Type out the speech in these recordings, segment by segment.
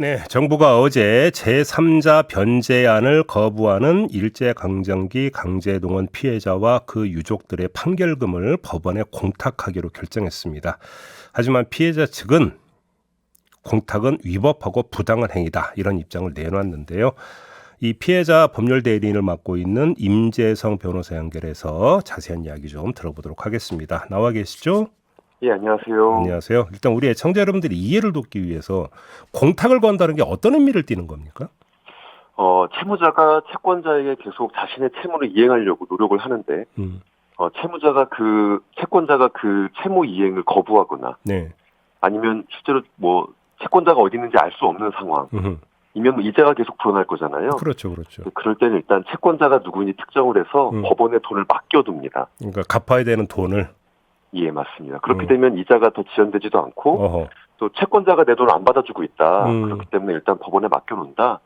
네, 정부가 어제 제3자 변제안을 거부하는 일제강점기 강제동원 피해자와 그 유족들의 판결금을 법원에 공탁하기로 결정했습니다. 하지만 피해자 측은 공탁은 위법하고 부당한 행위다 이런 입장을 내놨는데요. 이 피해자 법률 대리인을 맡고 있는 임재성 변호사 연결해서 자세한 이야기 좀 들어보도록 하겠습니다. 나와 계시죠? 예, 안녕하세요. 안녕하세요. 일단 우리 애청자 여러분들이 이해를 돕기 위해서 공탁을 건다는 게 어떤 의미를 띠는 겁니까? 채무자가 채권자에게 계속 자신의 채무를 이행하려고 노력을 하는데, 채권자가 그 채무 이행을 거부하거나, 네. 아니면 실제로 채권자가 어디 있는지 알 수 없는 상황이면 이자가 계속 불어날 거잖아요. 그렇죠, 그렇죠. 그럴 때는 일단 채권자가 누구인지 특정을 해서 법원에 돈을 맡겨둡니다. 그러니까 갚아야 되는 돈을. 예, 맞습니다. 그렇게 되면 이자가 더 지연되지도 않고, 어허. 또 채권자가 내 돈을 안 받아주고 있다. 그렇기 때문에 일단 법원에 맡겨놓는다.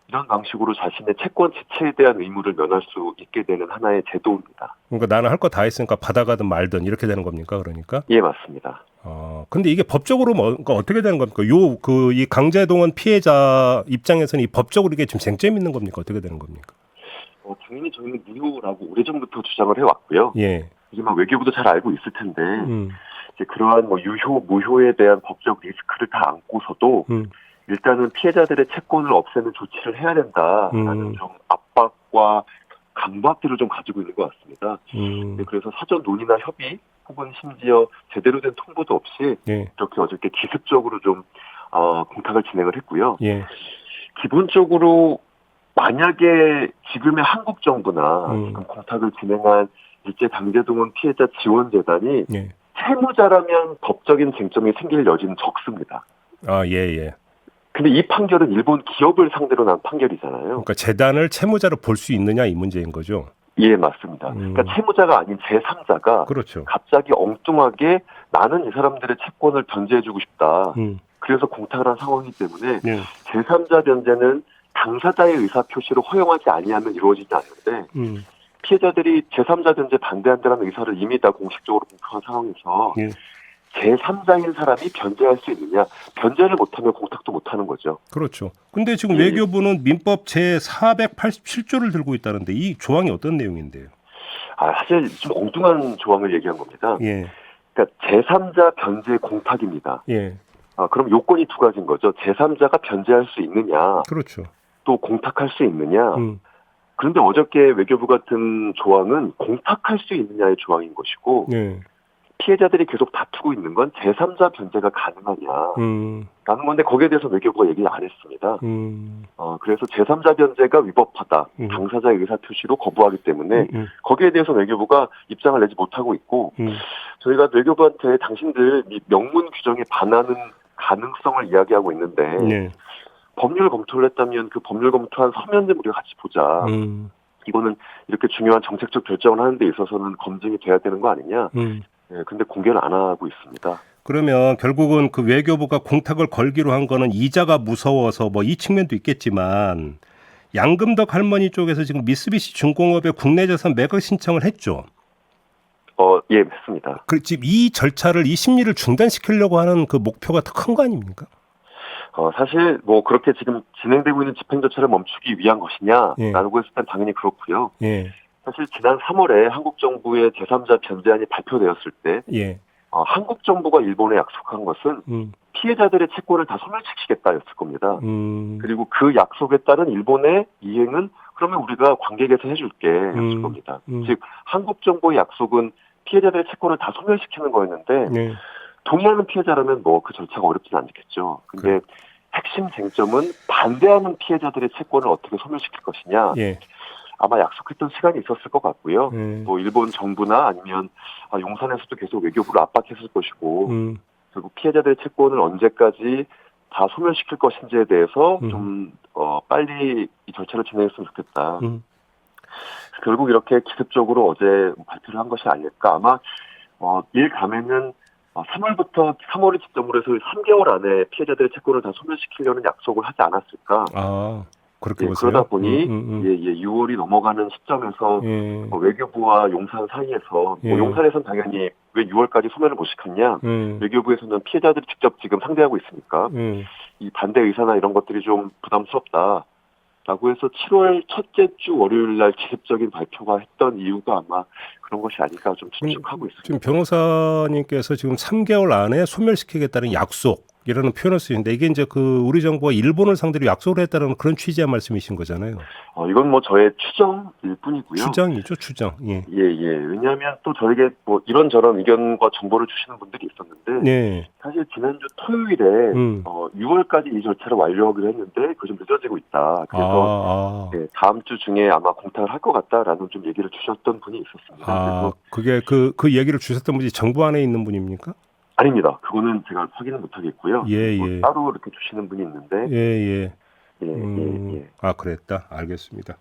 이런 방식으로 자신의 채권 지체에 대한 의무를 면할 수 있게 되는 하나의 제도입니다. 그러니까 나는 할 거 다 했으니까 받아가든 말든 이렇게 되는 겁니까? 그러니까? 예, 맞습니다. 근데 이게 법적으로 그러니까 어떻게 되는 겁니까? 이 강제동원 피해자 입장에서는 이 법적으로 이게 지금 쟁점이 있는 겁니까? 어떻게 되는 겁니까? 당연히 저희는 무효라고 오래전부터 주장을 해왔고요. 예. 하지만 외교부도 잘 알고 있을 텐데, 이제 그러한 무효에 대한 법적 리스크를 다 안고서도, 일단은 피해자들의 채권을 없애는 조치를 해야 된다라는 좀 압박과 강박들을 좀 가지고 있는 것 같습니다. 그래서 사전 논의나 협의 혹은 심지어 제대로 된 통보도 없이 이렇게 어저께 기습적으로 좀 공탁을 진행을 했고요. 예. 기본적으로 만약에 지금의 한국 정부나 지금 공탁을 진행한 일제강제동원 피해자 지원재단이 채무자라면 법적인 쟁점이 생길 여지는 적습니다. 예. 근데 이 판결은 일본 기업을 상대로 난 판결이잖아요. 그러니까 재단을 채무자로 볼 수 있느냐 이 문제인 거죠. 예, 맞습니다. 그러니까 채무자가 아닌 제3자가 그렇죠. 갑자기 엉뚱하게 나는 이 사람들의 채권을 변제해주고 싶다. 그래서 공탁을 한 상황이기 때문에 제3자 변제는 당사자의 의사표시를 허용하지 아니하면 이루어지지 않는데 피해자들이 제3자 변제 반대한다는 의사를 이미 다 공식적으로 공표한 상황에서 제3자인 사람이 변제할 수 있느냐. 변제를 못하면 공탁도 못하는 거죠. 그렇죠. 근데 지금 외교부는 민법 제487조를 들고 있다는데 이 조항이 어떤 내용인데요? 사실 좀 엉뚱한 조항을 얘기한 겁니다. 예. 그러니까 제3자 변제 공탁입니다. 예. 그럼 요건이 두 가지인 거죠. 제3자가 변제할 수 있느냐. 그렇죠. 또 공탁할 수 있느냐. 그런데 어저께 외교부 같은 조항은 공탁할 수 있느냐의 조항인 것이고 피해자들이 계속 다투고 있는 건 제3자 변제가 가능하냐라는 건데 거기에 대해서 외교부가 얘기 안 했습니다. 그래서 제3자 변제가 위법하다. 당사자의 의사표시로 거부하기 때문에 거기에 대해서 외교부가 입장을 내지 못하고 있고 저희가 외교부한테 당신들 명문 규정에 반하는 가능성을 이야기하고 있는데 법률 검토를 했다면 그 법률 검토한 서면 좀 우리가 같이 보자. 이거는 이렇게 중요한 정책적 결정을 하는 데 있어서는 검증이 돼야 되는 거 아니냐. 근데 공개를 안 하고 있습니다. 그러면 결국은 그 외교부가 공탁을 걸기로 한 거는 이자가 무서워서 이 측면도 있겠지만 양금덕 할머니 쪽에서 지금 미쓰비시 중공업의 국내 자산 매각 신청을 했죠. 예, 했습니다. 지금 이 절차를 이 심리를 중단시키려고 하는 그 목표가 더 큰 거 아닙니까? 사실 그렇게 지금 진행되고 있는 집행 절차를 멈추기 위한 것이냐라고 했을 땐 당연히 그렇고요. 사실 지난 3월에 한국 정부의 제3자 변제안이 발표되었을 때 한국 정부가 일본에 약속한 것은 피해자들의 채권을 다 소멸시키겠다였을 겁니다. 그리고 그 약속에 따른 일본의 이행은 그러면 우리가 관계 개선해줄게였을 겁니다. 즉 한국 정부의 약속은 피해자들의 채권을 다 소멸시키는 거였는데 동의하는 피해자라면 그 절차가 어렵진 않겠죠. 근데 핵심 쟁점은 반대하는 피해자들의 채권을 어떻게 소멸시킬 것이냐. 아마 약속했던 시간이 있었을 것 같고요. 일본 정부나 아니면 용산에서도 계속 외교부를 압박했을 것이고 결국 피해자들의 채권을 언제까지 다 소멸시킬 것인지에 대해서 좀 빨리 이 절차를 진행했으면 좋겠다. 결국 이렇게 기습적으로 어제 발표를 한 것이 아닐까. 아마 일 감에는 3월을 기점으로 해서 3개월 안에 피해자들의 채권을 다 소멸시키려는 약속을 하지 않았을까. 그렇게 보세요. 그러다 보니 6월이 넘어가는 시점에서 외교부와 용산 사이에서 용산에서는 당연히 왜 6월까지 소멸을 못 시켰냐? 외교부에서는 피해자들이 직접 지금 상대하고 있으니까 이 반대 의사나 이런 것들이 좀 부담스럽다. 라고 해서 7월 첫째 주 월요일 날 기습적인 발표가 했던 이유가 아마 그런 것이 아닐까 좀 추측하고 있습니다. 지금 변호사님께서 지금 3개월 안에 소멸시키겠다는 약속이라는 표현을 쓰시는데 이게 이제 그 우리 정부가 일본을 상대로 약속을 했다는 그런 취지의 말씀이신 거잖아요. 이건 뭐 저의 추정일 뿐이고요. 추정이죠, 추정. 예. 예. 왜냐하면 또 저에게 뭐 이런저런 의견과 정보를 주시는 분들이 있었는데 예. 사실 지난주 토요일에 6월까지 이 절차를 완료하기로 했는데 그게 좀 늦어지고 있다. 그래서 네, 다음 주 중에 아마 공탁을 할 것 같다라는 좀 얘기를 주셨던 분이 있었습니다. 그게 그 얘기를 주셨던 분이 정부 안에 있는 분입니까? 아닙니다. 그거는 제가 확인을 못 하겠고요. 예. 따로 이렇게 주시는 분이 있는데. 예. 그랬다. 알겠습니다.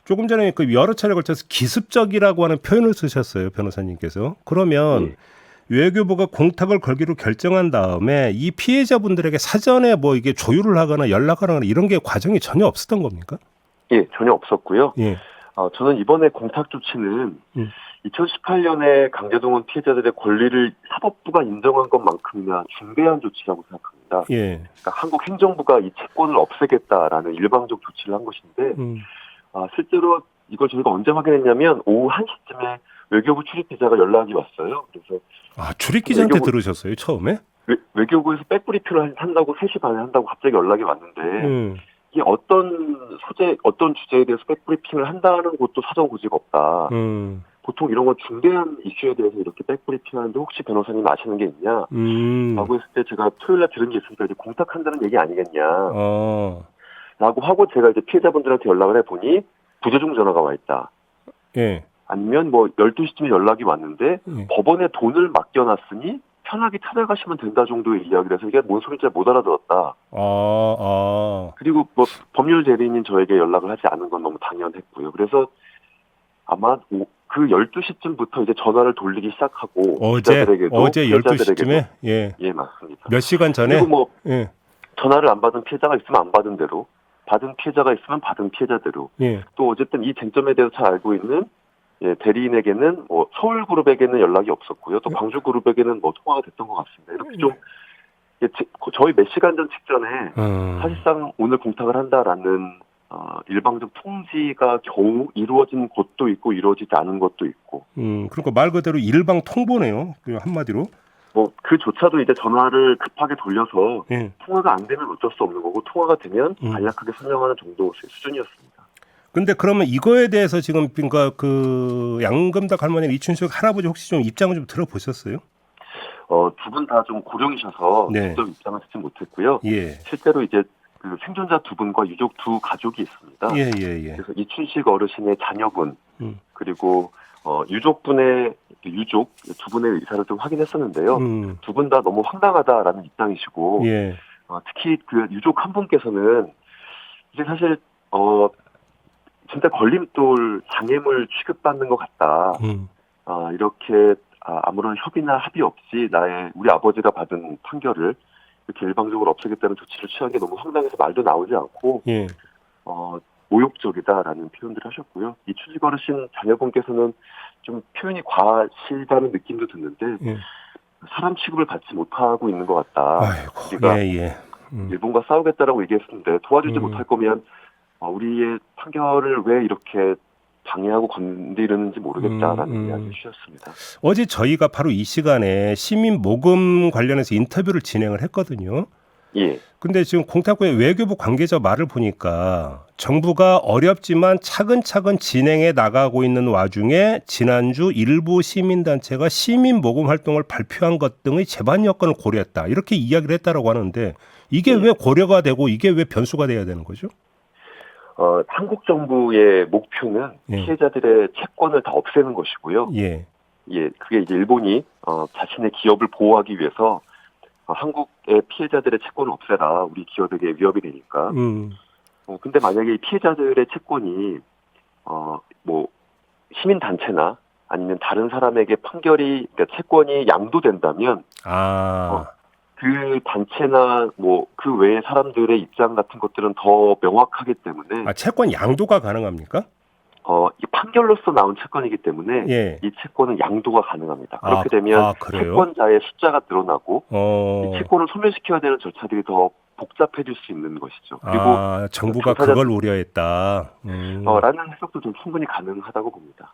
조금 전에 그 여러 차례 걸쳐서 기습적이라고 하는 표현을 쓰셨어요, 변호사님께서. 그러면 외교부가 공탁을 걸기로 결정한 다음에 이 피해자분들에게 사전에 뭐 이게 조율을 하거나 연락하거나 이런 게 과정이 전혀 없었던 겁니까? 예, 전혀 없었고요. 예. 저는 이번에 공탁 조치는 2018년에 강제동원 피해자들의 권리를 사법부가 인정한 것만큼이나 중대한 조치라고 생각합니다. 예. 그러니까 한국 행정부가 이 채권을 없애겠다라는 일방적 조치를 한 것인데 실제로 이걸 저희가 언제 확인했냐면 오후 1시쯤에 외교부 출입기자가 연락이 왔어요. 그래서 출입기자한테 들으셨어요, 처음에? 외교부에서 백브리핑을 한다고 3시 반에 한다고 갑자기 연락이 왔는데 이게 어떤 주제에 대해서 백브리핑을 한다는 것도 사전 고지가 없다. 보통 이런 건 중대한 이슈에 대해서 이렇게 백브리핑 하는데 혹시 변호사님 아시는 게 있냐? 라고 했을 때 제가 토요일에 들은 게 있으니까 이제 공탁한다는 얘기 아니겠냐? 라고 하고 제가 이제 피해자분들한테 연락을 해보니 부재중 전화가 와 있다. 예. 아니면 뭐 12시쯤에 연락이 왔는데 법원에 돈을 맡겨놨으니 편하게 찾아가시면 된다 정도의 이야기를 해서 이게 뭔 소리인지 잘 못 알아들었다. 그리고 뭐 법률 대리인인 저에게 연락을 하지 않은 건 너무 당연했고요. 그래서 아마 그 12시쯤부터 이제 전화를 돌리기 시작하고 기자들에게도 어제 12시쯤에 예, 맞습니다. 몇 시간 전에 그리고 뭐 전화를 안 받은 피해자가 있으면 안 받은 대로, 받은 피해자가 있으면 받은 피해자대로. 또 어쨌든 이 쟁점에 대해서 잘 알고 있는 대리인에게는 뭐 서울그룹에게는 연락이 없었고요. 또 광주그룹에게는 뭐 통화가 됐던 것 같습니다. 이렇게 좀 저희 몇 시간 전 직전에 사실상 오늘 공탁을 한다라는 일방적 통지가 겨우 이루어진 곳도 있고 이루어지지 않은 것도 있고. 그러니까 말 그대로 일방 통보네요. 한마디로. 뭐 그조차도 이제 전화를 급하게 돌려서 통화가 안 되면 어쩔 수 없는 거고 통화가 되면 간략하게 설명하는 정도의 수준이었습니다. 근데 그러면 이거에 대해서 지금 그러니까 그 양금덕 할머니, 이춘식 할아버지 혹시 좀 입장을 좀 들어보셨어요? 두 분 다 좀 고령이셔서 직접 입장을 듣지 못했고요. 실제로 이제 그 생존자 두 분과 유족 두 가족이 있습니다. 그래서 이춘식 어르신의 자녀분 그리고 유족분의 유족 두 분의 의사를 좀 확인했었는데요. 두 분 다 너무 황당하다라는 입장이시고 특히 그 유족 한 분께서는 이게 사실 진짜 걸림돌 장애물 취급받는 것 같다. 이렇게 아무런 협의나 합의 없이 우리 아버지가 받은 판결을 이렇게 일방적으로 없애겠다는 조치를 취한 게 너무 황당해서 말도 나오지 않고 모욕적이다라는 표현들을 하셨고요. 이 추직 어르신 자녀분께서는 좀 표현이 과실다는 느낌도 드는데 사람 취급을 받지 못하고 있는 것 같다. 우리가 일본과 싸우겠다라고 얘기했었는데 도와주지 못할 거면 우리의 판결을 왜 이렇게 방해하고 건드리는지 모르겠다라는 이야기를 주셨습니다. 어제 저희가 바로 이 시간에 시민 모금 관련해서 인터뷰를 진행을 했거든요. 근데 지금 공탁부의 외교부 관계자 말을 보니까 정부가 어렵지만 차근차근 진행해 나가고 있는 와중에 지난주 일부 시민단체가 시민 모금 활동을 발표한 것 등의 제반 여건을 고려했다. 이렇게 이야기를 했다라고 하는데 이게 왜 고려가 되고 이게 왜 변수가 돼야 되는 거죠? 한국 정부의 목표는 피해자들의 채권을 다 없애는 것이고요. 그게 이제 일본이 자신의 기업을 보호하기 위해서 한국의 피해자들의 채권을 없애라. 우리 기업에게 위협이 되니까. 근데 만약에 이 피해자들의 채권이 뭐 시민 단체나 아니면 다른 사람에게 그러니까 채권이 양도된다면 그 단체나 뭐 그 외의 사람들의 입장 같은 것들은 더 명확하기 때문에 채권 양도가 가능합니까? 이 판결로서 나온 채권이기 때문에 예. 이 채권은 양도가 가능합니다. 그렇게 되면 채권자의 숫자가 늘어나고 이 채권을 소멸시켜야 되는 절차들이 더 복잡해질 수 있는 것이죠. 그리고 정부가 그걸 우려했다. 라는 해석도 좀 충분히 가능하다고 봅니다.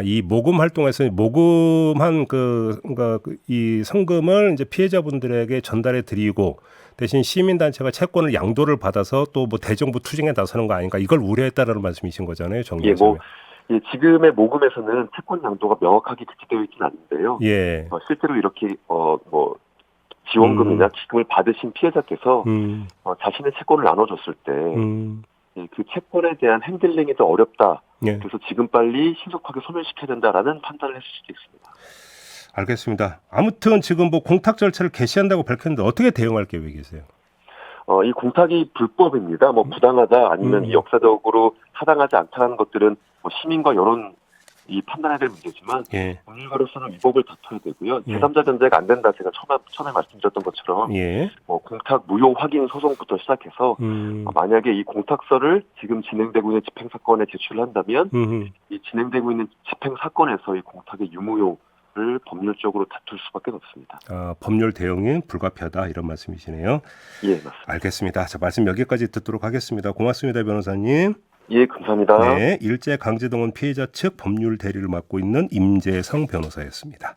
이 모금 활동에서 모금한 그러니까 이 성금을 이제 피해자분들에게 전달해 드리고 대신 시민단체가 채권을 양도를 받아서 또 뭐 대정부 투쟁에 나서는 거 아닌가 이걸 우려했다라는 말씀이신 거잖아요, 정리하자면. 지금의 모금에서는 채권 양도가 명확하게 기재되어 있지는 않는데요. 예. 실제로 이렇게 지원금이나 기금을 받으신 피해자께서 자신의 채권을 나눠줬을 때 그 채권에 대한 핸들링이 더 어렵다. 예. 그래서 지금 빨리 신속하게 소멸시켜야 된다라는 판단을 했을 수도 있습니다. 알겠습니다. 아무튼 지금 뭐 공탁 절차를 개시한다고 밝혔는데 어떻게 대응할 계획이세요? 이 공탁이 불법입니다. 부당하다 아니면 역사적으로 타당하지 않다는 것들은 시민과 여론 이 판단해야 될 문제지만 법률가로서는 위법을 다퉈야 되고요. 제3자 변제가 안 된다. 제가 처음에 말씀드렸던 것처럼 공탁 무효 확인 소송부터 시작해서 만약에 이 공탁서를 지금 진행되고 있는 집행 사건에 제출을 한다면 이 진행되고 있는 집행 사건에서 이 공탁의 유무효를 법률적으로 다툴 수밖에 없습니다. 법률 대응이 불가피하다 이런 말씀이시네요. 예, 맞습니다. 알겠습니다. 자, 말씀 여기까지 듣도록 하겠습니다. 고맙습니다, 변호사님. 예, 감사합니다. 네, 일제강제동원 피해자 측 법률 대리를 맡고 있는 임재성 변호사였습니다.